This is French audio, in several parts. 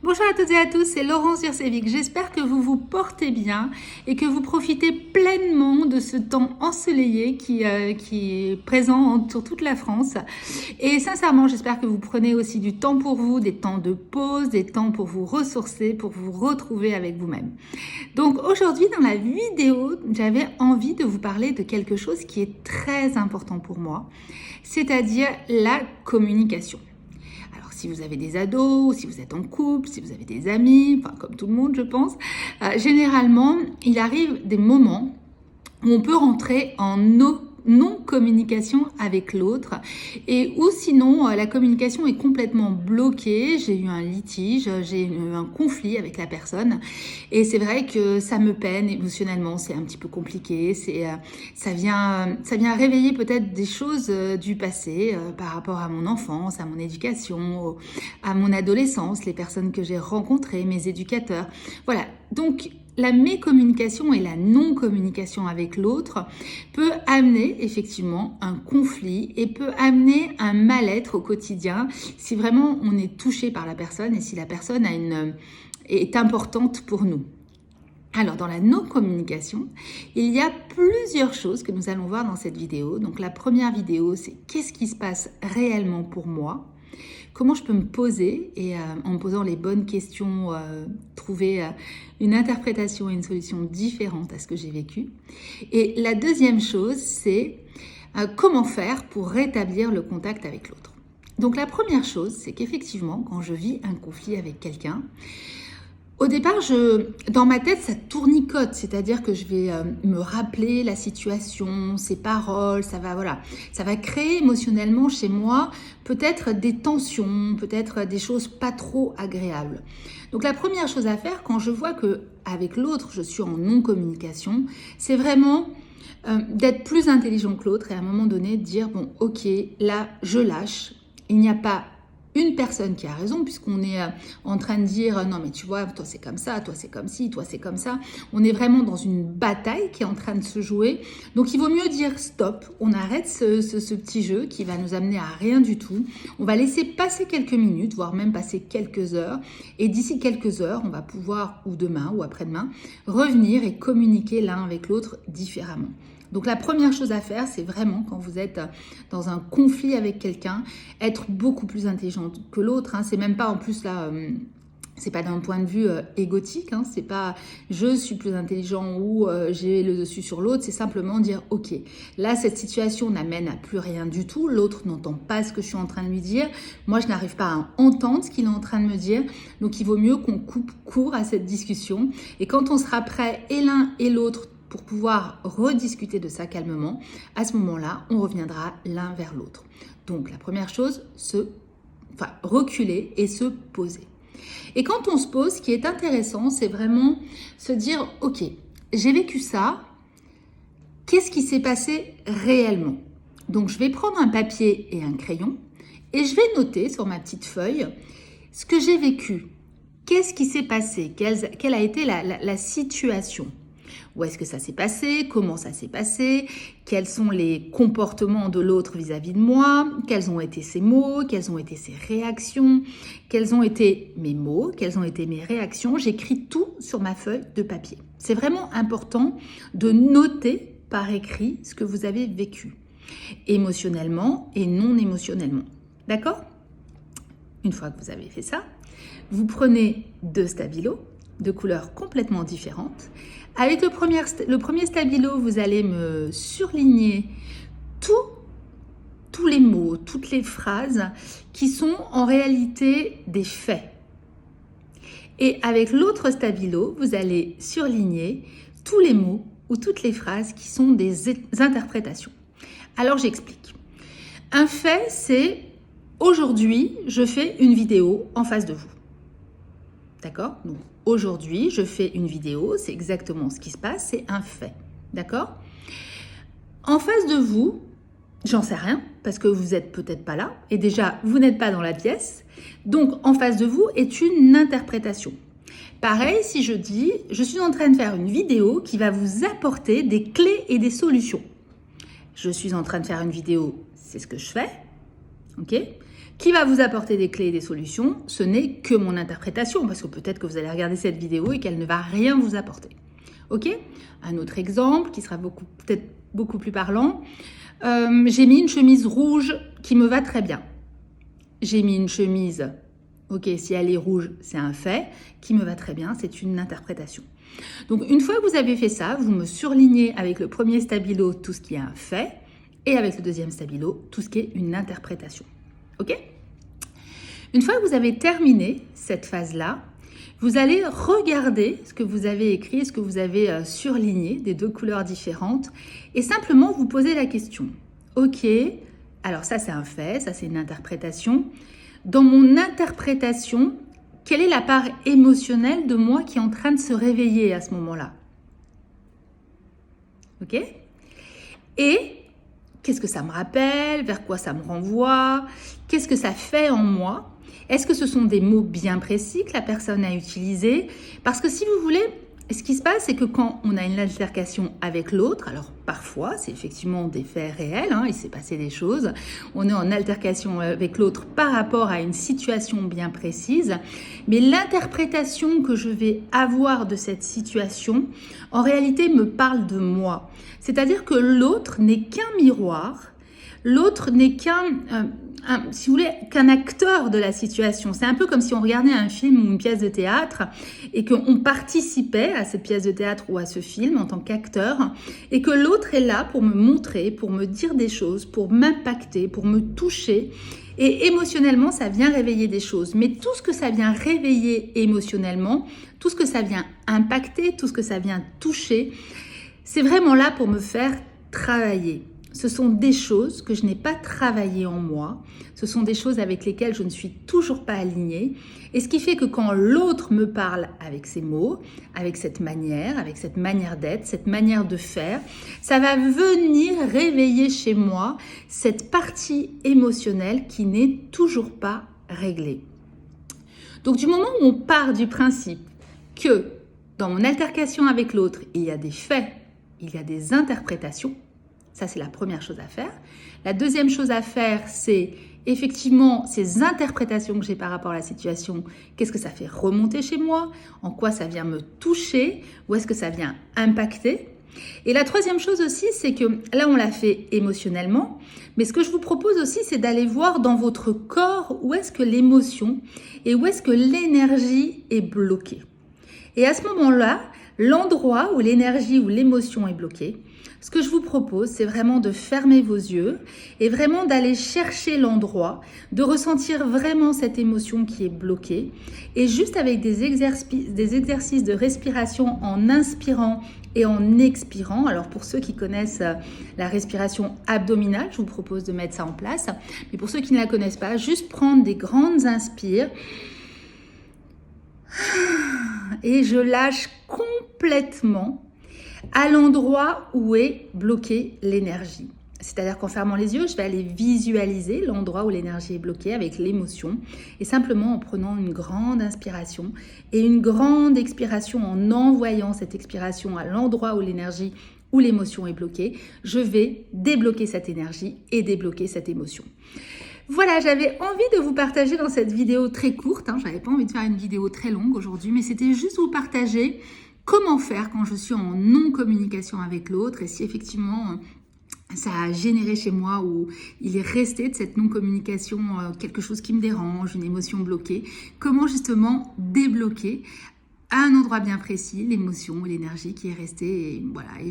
Bonjour à toutes et à tous, c'est Laurence Ursevic. J'espère que vous vous portez bien et que vous profitez pleinement de ce temps ensoleillé qui est présent sur toute la France. Et sincèrement, j'espère que vous prenez aussi du temps pour vous, des temps de pause, des temps pour vous ressourcer, pour vous retrouver avec vous-même. Donc aujourd'hui, dans la vidéo, j'avais envie de vous parler de quelque chose qui est très important pour moi, c'est-à-dire la communication. Si vous avez des ados, si vous êtes en couple, si vous avez des amis, enfin comme tout le monde je pense, généralement il arrive des moments où on peut rentrer en non-communication avec l'autre et ou sinon la communication est complètement bloquée, j'ai eu un litige, j'ai eu un conflit avec la personne et c'est vrai que ça me peine émotionnellement, c'est un petit peu compliqué, ça vient réveiller peut-être des choses du passé par rapport à mon enfance, à mon éducation, à mon adolescence, les personnes que j'ai rencontrées, mes éducateurs, voilà, donc la mécommunication et la non-communication avec l'autre peut amener effectivement un conflit et peut amener un mal-être au quotidien si vraiment on est touché par la personne et si la personne est importante pour nous. Alors, dans la non-communication, il y a plusieurs choses que nous allons voir dans cette vidéo. Donc, la première vidéo, c'est qu'est-ce qui se passe réellement pour moi ? Comment je peux me poser et en me posant les bonnes questions, trouver une interprétation et une solution différente à ce que j'ai vécu. Et la deuxième chose, c'est comment faire pour rétablir le contact avec l'autre. Donc la première chose, c'est qu'effectivement, quand je vis un conflit avec quelqu'un, au départ, dans ma tête, ça tournicote, c'est-à-dire que je vais me rappeler la situation, ses paroles, ça va créer émotionnellement chez moi peut-être des tensions, peut-être des choses pas trop agréables. Donc la première chose à faire quand je vois que avec l'autre, je suis en non-communication, c'est vraiment d'être plus intelligent que l'autre et à un moment donné de dire bon, ok, là, je lâche, il n'y a pas une personne qui a raison puisqu'on est en train de dire non mais tu vois toi c'est comme ça, toi c'est comme ci, toi c'est comme ça. On est vraiment dans une bataille qui est en train de se jouer. Donc il vaut mieux dire stop, on arrête ce petit jeu qui va nous amener à rien du tout. On va laisser passer quelques minutes, voire même passer quelques heures. Et d'ici quelques heures, on va pouvoir, ou demain ou après-demain, revenir et communiquer l'un avec l'autre différemment. Donc la première chose à faire, c'est vraiment quand vous êtes dans un conflit avec quelqu'un, être beaucoup plus intelligent que l'autre. C'est même pas en plus là, c'est pas d'un point de vue égotique, c'est pas je suis plus intelligent ou j'ai le dessus sur l'autre, c'est simplement dire ok, là cette situation n'amène à plus rien du tout, l'autre n'entend pas ce que je suis en train de lui dire, moi je n'arrive pas à entendre ce qu'il est en train de me dire, donc il vaut mieux qu'on coupe court à cette discussion et quand on sera prêt et l'un et l'autre pour pouvoir rediscuter de ça calmement, à ce moment-là, on reviendra l'un vers l'autre. Donc la première chose, reculer et se poser. Et quand on se pose, ce qui est intéressant, c'est vraiment se dire, ok, j'ai vécu ça, qu'est-ce qui s'est passé réellement ? Donc je vais prendre un papier et un crayon et je vais noter sur ma petite feuille ce que j'ai vécu. Qu'est-ce qui s'est passé ? Quelle a été la situation ? Où est-ce que ça s'est passé? Comment ça s'est passé? Quels sont les comportements de l'autre vis-à-vis de moi? Quels ont été ses mots? Quelles ont été ses réactions? Quels ont été mes mots? Quelles ont été mes réactions? J'écris tout sur ma feuille de papier. C'est vraiment important de noter par écrit ce que vous avez vécu, émotionnellement et non émotionnellement. D'accord? Une fois que vous avez fait ça, vous prenez 2 stabilos de couleurs complètement différentes. Avec le premier stabilo, vous allez me surligner tous les mots, toutes les phrases qui sont en réalité des faits. Et avec l'autre stabilo, vous allez surligner tous les mots ou toutes les phrases qui sont des interprétations. Alors j'explique. Un fait, c'est aujourd'hui, je fais une vidéo en face de vous. D'accord ? Donc, aujourd'hui, je fais une vidéo, c'est exactement ce qui se passe, c'est un fait. D'accord ? En face de vous, j'en sais rien, parce que vous n'êtes peut-être pas là, et déjà, vous n'êtes pas dans la pièce. Donc, en face de vous est une interprétation. Pareil, si je dis, je suis en train de faire une vidéo qui va vous apporter des clés et des solutions. Je suis en train de faire une vidéo, c'est ce que je fais. Ok ? qui va vous apporter des clés et des solutions. Ce n'est que mon interprétation, parce que peut-être que vous allez regarder cette vidéo et qu'elle ne va rien vous apporter. Ok? Un autre exemple qui sera peut-être beaucoup plus parlant. J'ai mis une chemise rouge qui me va très bien. J'ai mis une chemise, ok, si elle est rouge, c'est un fait, qui me va très bien, c'est une interprétation. Donc, une fois que vous avez fait ça, vous me surlignez avec le premier stabilo tout ce qui est un fait et avec le deuxième stabilo tout ce qui est une interprétation. Ok? Une fois que vous avez terminé cette phase-là, vous allez regarder ce que vous avez écrit, ce que vous avez surligné des deux couleurs différentes et simplement vous poser la question. Ok, alors ça c'est un fait, ça c'est une interprétation. Dans mon interprétation, quelle est la part émotionnelle de moi qui est en train de se réveiller à ce moment-là? Ok? Et qu'est-ce que ça me rappelle? Vers quoi ça me renvoie? Qu'est-ce que ça fait en moi? Est-ce que ce sont des mots bien précis que la personne a utilisés? Parce que si vous voulez, ce qui se passe, c'est que quand on a une altercation avec l'autre, alors parfois, c'est effectivement des faits réels, il s'est passé des choses, on est en altercation avec l'autre par rapport à une situation bien précise, mais l'interprétation que je vais avoir de cette situation, en réalité, me parle de moi. C'est-à-dire que l'autre n'est qu'un miroir, l'autre n'est si vous voulez, qu'un acteur de la situation. C'est un peu comme si on regardait un film ou une pièce de théâtre et qu'on participait à cette pièce de théâtre ou à ce film en tant qu'acteur et que l'autre est là pour me montrer, pour me dire des choses, pour m'impacter, pour me toucher. Et émotionnellement, ça vient réveiller des choses. Mais tout ce que ça vient réveiller émotionnellement, tout ce que ça vient impacter, tout ce que ça vient toucher, c'est vraiment là pour me faire travailler. Ce sont des choses que je n'ai pas travaillées en moi. Ce sont des choses avec lesquelles je ne suis toujours pas alignée. Et ce qui fait que quand l'autre me parle avec ces mots, avec cette manière d'être, cette manière de faire, ça va venir réveiller chez moi cette partie émotionnelle qui n'est toujours pas réglée. Donc du moment où on part du principe que dans mon altercation avec l'autre, il y a des faits, il y a des interprétations, ça, c'est la première chose à faire. La deuxième chose à faire, c'est effectivement ces interprétations que j'ai par rapport à la situation. Qu'est-ce que ça fait remonter chez moi? En quoi ça vient me toucher? Où est-ce que ça vient impacter? Et la troisième chose aussi, c'est que là, on l'a fait émotionnellement. Mais ce que je vous propose aussi, c'est d'aller voir dans votre corps où est-ce que l'émotion et où est-ce que l'énergie est bloquée. Et à ce moment-là, l'endroit où l'énergie ou l'émotion est bloquée, ce que je vous propose, c'est vraiment de fermer vos yeux et vraiment d'aller chercher l'endroit, de ressentir vraiment cette émotion qui est bloquée et juste avec des exercices de respiration en inspirant et en expirant. Alors pour ceux qui connaissent la respiration abdominale, je vous propose de mettre ça en place. Mais pour ceux qui ne la connaissent pas, juste prendre des grandes inspires et je lâche complètement à l'endroit où est bloquée l'énergie. C'est-à-dire qu'en fermant les yeux, je vais aller visualiser l'endroit où l'énergie est bloquée avec l'émotion et simplement en prenant une grande inspiration et une grande expiration en envoyant cette expiration à l'endroit où l'énergie ou l'émotion est bloquée, je vais débloquer cette énergie et débloquer cette émotion. Voilà, j'avais envie de vous partager dans cette vidéo très courte, je n'avais pas envie de faire une vidéo très longue aujourd'hui, mais c'était juste vous partager comment faire quand je suis en non-communication avec l'autre et si effectivement ça a généré chez moi ou il est resté de cette non-communication quelque chose qui me dérange, une émotion bloquée, comment justement débloquer à un endroit bien précis l'émotion ou l'énergie qui est restée et voilà. Et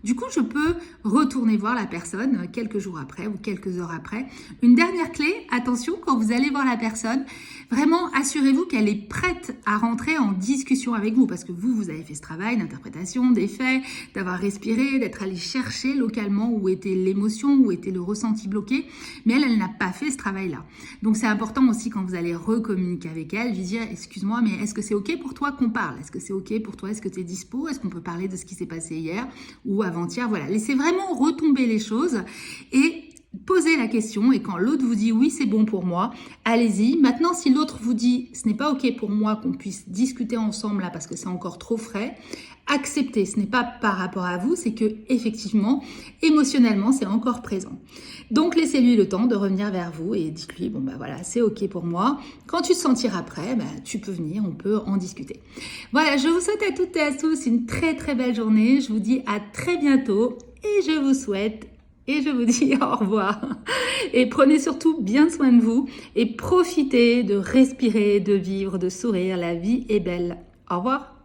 du coup, je peux retourner voir la personne quelques jours après ou quelques heures après. Une dernière clé, attention, quand vous allez voir la personne, vraiment assurez-vous qu'elle est prête à rentrer en discussion avec vous parce que vous avez fait ce travail d'interprétation des faits, d'avoir respiré, d'être allé chercher localement où était l'émotion, où était le ressenti bloqué, mais elle n'a pas fait ce travail-là. Donc c'est important aussi quand vous allez recommuniquer avec elle, lui dire excuse-moi, mais est-ce que c'est ok pour toi qu'on parle? Est-ce que c'est ok pour toi? Est-ce que tu es dispo? Est-ce qu'on peut parler de ce qui s'est passé hier ou avant-hier? Voilà, laissez vraiment retomber les choses et posez la question et quand l'autre vous dit oui, c'est bon pour moi, allez-y. Maintenant, si l'autre vous dit ce n'est pas ok pour moi qu'on puisse discuter ensemble là parce que c'est encore trop frais, acceptez. Ce n'est pas par rapport à vous, c'est que effectivement, émotionnellement, c'est encore présent. Donc, laissez-lui le temps de revenir vers vous et dites-lui bon bah voilà, c'est ok pour moi. Quand tu te sentiras prêt, bah, tu peux venir, on peut en discuter. Voilà, je vous souhaite à toutes et à tous une très très belle journée. Je vous dis à très bientôt et je vous souhaite et je vous dis au revoir. Et prenez surtout bien soin de vous et profitez de respirer, de vivre, de sourire. La vie est belle. Au revoir.